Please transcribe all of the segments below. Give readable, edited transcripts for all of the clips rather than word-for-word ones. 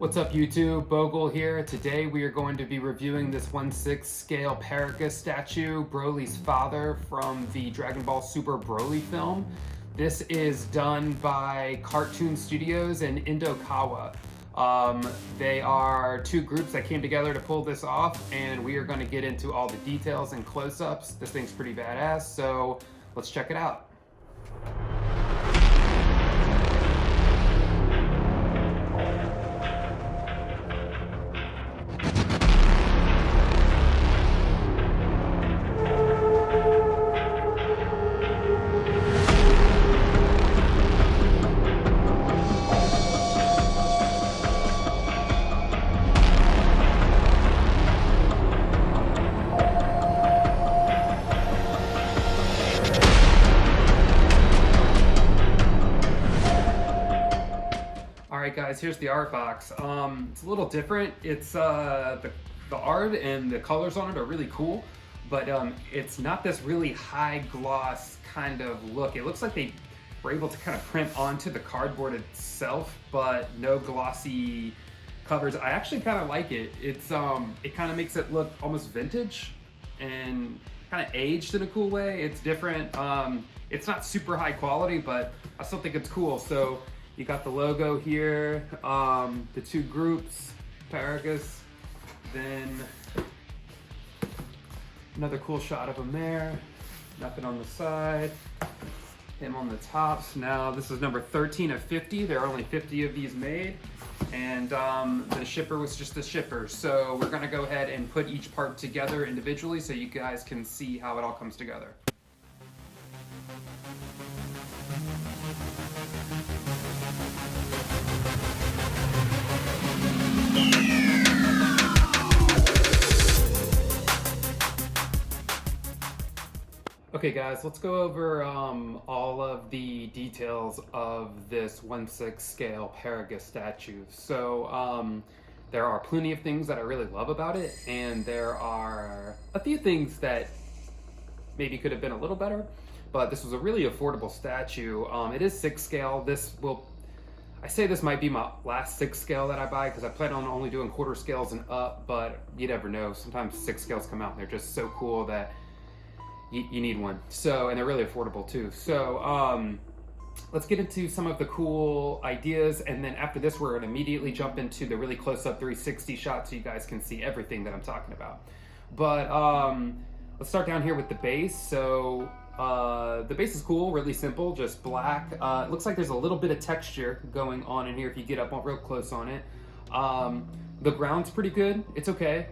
What's up YouTube, Bogle here. Today we are going to be reviewing this 1/6 scale Paragus statue, Broly's father from the Dragon Ball Super Broly film. This is done by Cartoon Studios and Indokawa. They are two groups that came together to pull this off, and we are going to get into all the details and close-ups. This thing's pretty badass, so let's check it out. Alright guys, here's the art box. It's a little different. It's the art and the colors on it are really cool, but it's not this really high gloss kind of look. It looks like they were able to kind of print onto the cardboard itself, but no glossy covers. I actually kind of like it. It's it kind of makes it look almost vintage and kind of aged in a cool way. It's different. It's not super high quality, but I still think it's cool. So you got the logo here, the two groups, Paragus, then another cool shot of him there, nothing on the side, him on the tops. Now this is number 13 of 50, there are only 50 of these made, and the shipper was just a shipper. So we're gonna go ahead and put each part together individually so you guys can see how it all comes together. Okay guys, let's go over all of the details of this 1/6 scale Paragus statue. So there are plenty of things that I really love about it, and there are a few things that maybe could have been a little better, but this was a really affordable statue. It is 6 scale. I say this might be my last 6 scale that I buy because I plan on only doing quarter scales and up, but you never know. Sometimes 6 scales come out and they're just so cool that you need one. So, and they're really affordable too. So let's get into some of the cool ideas, and then after this we're gonna immediately jump into the really close-up 360 shot so you guys can see everything that I'm talking about. But let's start down here with the base. So the base is cool, really simple, just black. It looks like there's a little bit of texture going on in here if you get up real close on it. The ground's pretty good, it's okay.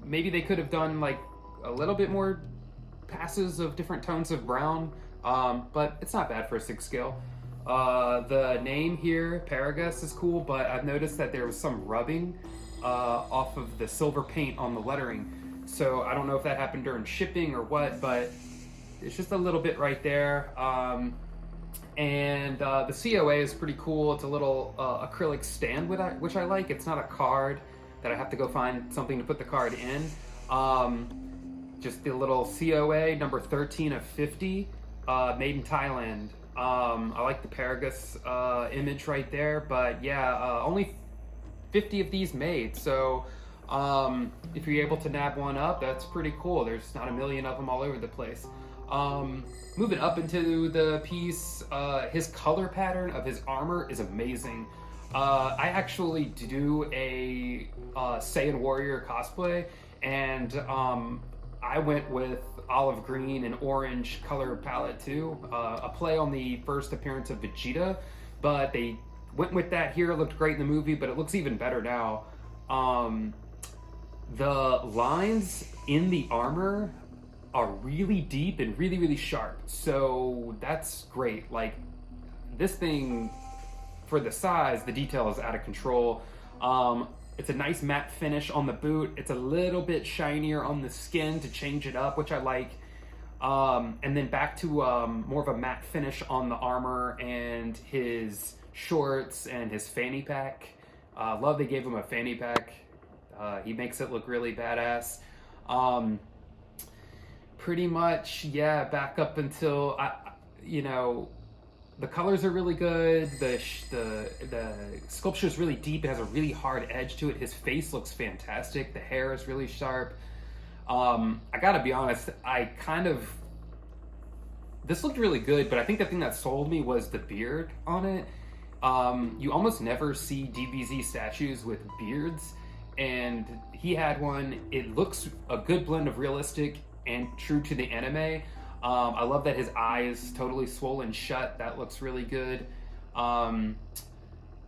Maybe they could have done like a little bit more passes of different tones of brown, but it's not bad for a 6 scale. The name here, Paragus, is cool, but I've noticed that there was some rubbing off of the silver paint on the lettering. So I don't know if that happened during shipping or what, but it's just a little bit right there. And the COA is pretty cool. It's a little acrylic stand which I like. It's not a card that I have to go find something to put the card in. Just the little COA, number 13 of 50, made in Thailand. I like the Paragus image right there, but yeah, only 50 of these made. So if you're able to nab one up, that's pretty cool. There's not a million of them all over the place. Moving up into the piece, his color pattern of his armor is amazing. I actually do a Saiyan Warrior cosplay, and I went with olive green and orange color palette too. A play on the first appearance of Vegeta, but they went with that here. It looked great in the movie, but it looks even better now. The lines in the armor are really deep and really, really sharp. So that's great. Like, this thing, for the size, the detail is out of control. It's a nice matte finish on the boot. It's a little bit shinier on the skin to change it up, which I like. And then back to more of a matte finish on the armor and his shorts and his fanny pack. Love they gave him a fanny pack. He makes it look really badass. Pretty much, yeah, back up until, The colors are really good. The sculpture is really deep. It has a really hard edge to it. His face looks fantastic. The hair is really sharp. I gotta be honest, this looked really good, but I think the thing that sold me was the beard on it. You almost never see DBZ statues with beards, and he had one. It looks a good blend of realistic and true to the anime. I love that his eye is totally swollen shut. That looks really good.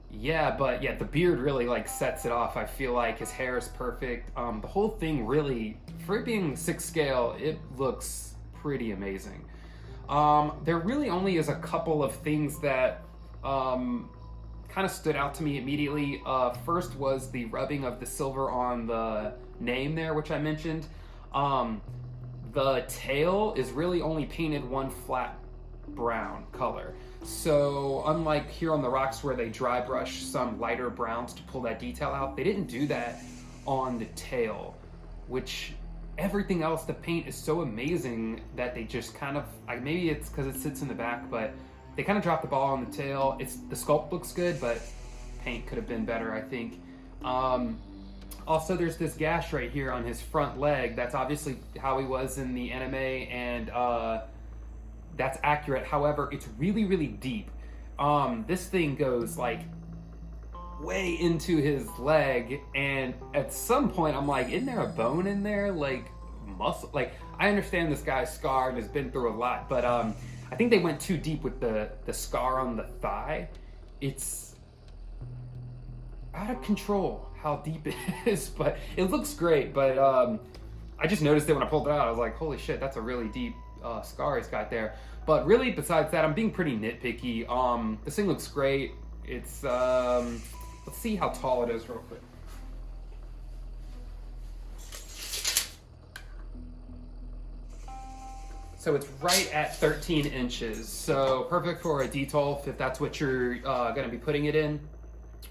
Yeah, the beard really like sets it off. I feel like his hair is perfect. The whole thing really, for it being 6 scale, it looks pretty amazing. There really only is a couple of things that kind of stood out to me immediately. First was the rubbing of the silver on the name there, which I mentioned. The tail is really only painted one flat brown color. So unlike here on the rocks where they dry brush some lighter browns to pull that detail out, they didn't do that on the tail, which everything else, the paint is so amazing that they just kind of, maybe it's because it sits in the back, but they kind of dropped the ball on the tail. The sculpt looks good, but paint could have been better, I think. Also, there's this gash right here on his front leg. That's obviously how he was in the anime, and that's accurate. However, it's really, really deep. This thing goes like way into his leg, and at some point I'm like, isn't there a bone in there? Like muscle? Like, I understand this guy's scarred and has been through a lot, but I think they went too deep with the scar on the thigh. It's out of control how deep it is, but it looks great. But I just noticed it when I pulled it out. I was like, holy shit, that's a really deep scar he's got there. But really, besides that, I'm being pretty nitpicky. This thing looks great. It's let's see how tall it is real quick. So it's right at 13 inches. So perfect for a detail if that's what you're gonna be putting it in.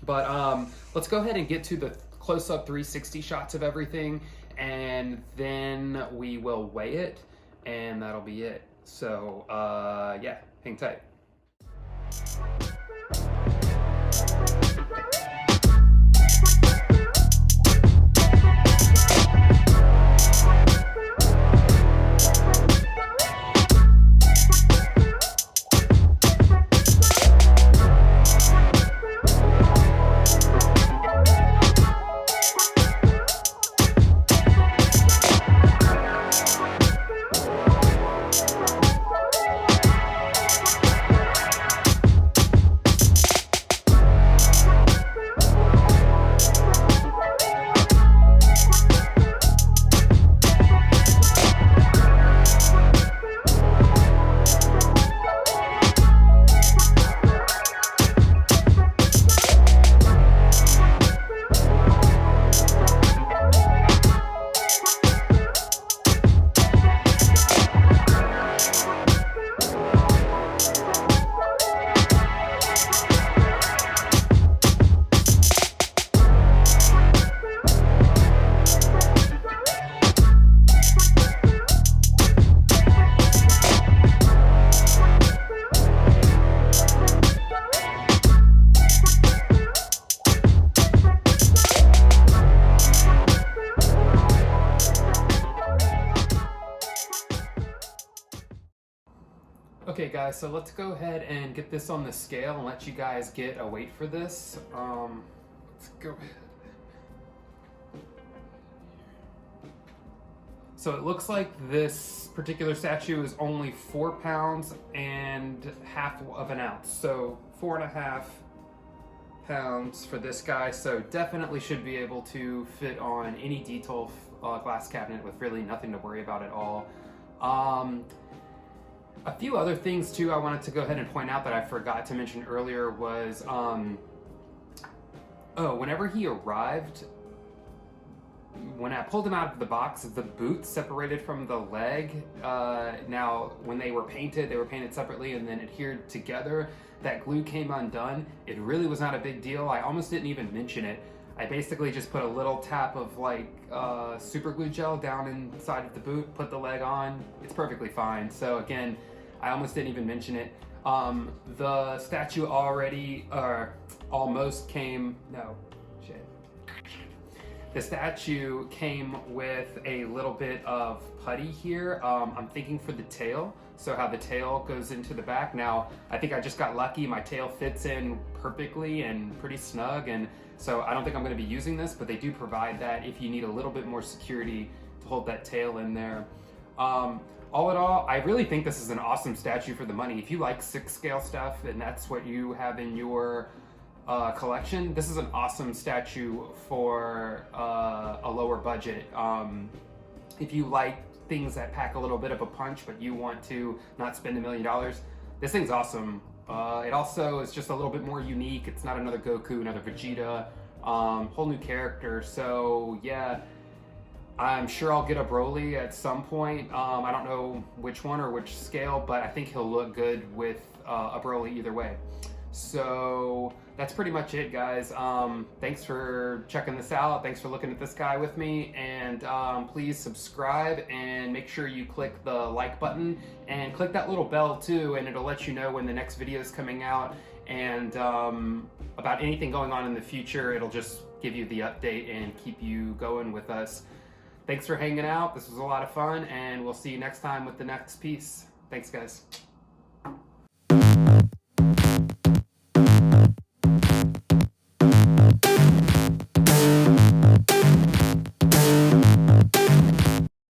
But let's go ahead and get to the close-up 360 shots of everything, and then we will weigh it, and that'll be it. So yeah, hang tight. Okay guys, so let's go ahead and get this on the scale and let you guys get a weight for this. Let's go ahead. So it looks like this particular statue is only 4 pounds and half of an ounce. So 4.5 pounds for this guy. So definitely should be able to fit on any detail glass cabinet with really nothing to worry about at all. A few other things too I wanted to go ahead and point out that I forgot to mention earlier was, whenever he arrived, when I pulled him out of the box, the boot separated from the leg. Now, when they were painted separately and then adhered together. That glue came undone. It really was not a big deal. I almost didn't even mention it. I basically just put a little tap of like super glue gel down inside of the boot, put the leg on. It's perfectly fine. So again, I almost didn't even mention it. The statue already, almost came, no, shit. The statue came with a little bit of putty here. I'm thinking for the tail, so how the tail goes into the back. Now, I think I just got lucky. My tail fits in perfectly and pretty snug, and so I don't think I'm gonna be using this, but they do provide that if you need a little bit more security to hold that tail in there. All in all, I really think this is an awesome statue for the money. If you like 6 scale stuff and that's what you have in your collection, this is an awesome statue for a lower budget. If you like things that pack a little bit of a punch but you want to not spend $1 million, this thing's awesome. It also is just a little bit more unique. It's not another Goku, another Vegeta, whole new character. So yeah, I'm sure I'll get a Broly at some point. I don't know which one or which scale, but I think he'll look good with a Broly either way. So that's pretty much it, guys. Thanks for checking this out. Thanks for looking at this guy with me. And please subscribe and make sure you click the like button and click that little bell too, and it'll let you know when the next video is coming out. And about anything going on in the future, it'll just give you the update and keep you going with us. Thanks for hanging out. This was a lot of fun, and we'll see you next time with the next piece. Thanks, guys.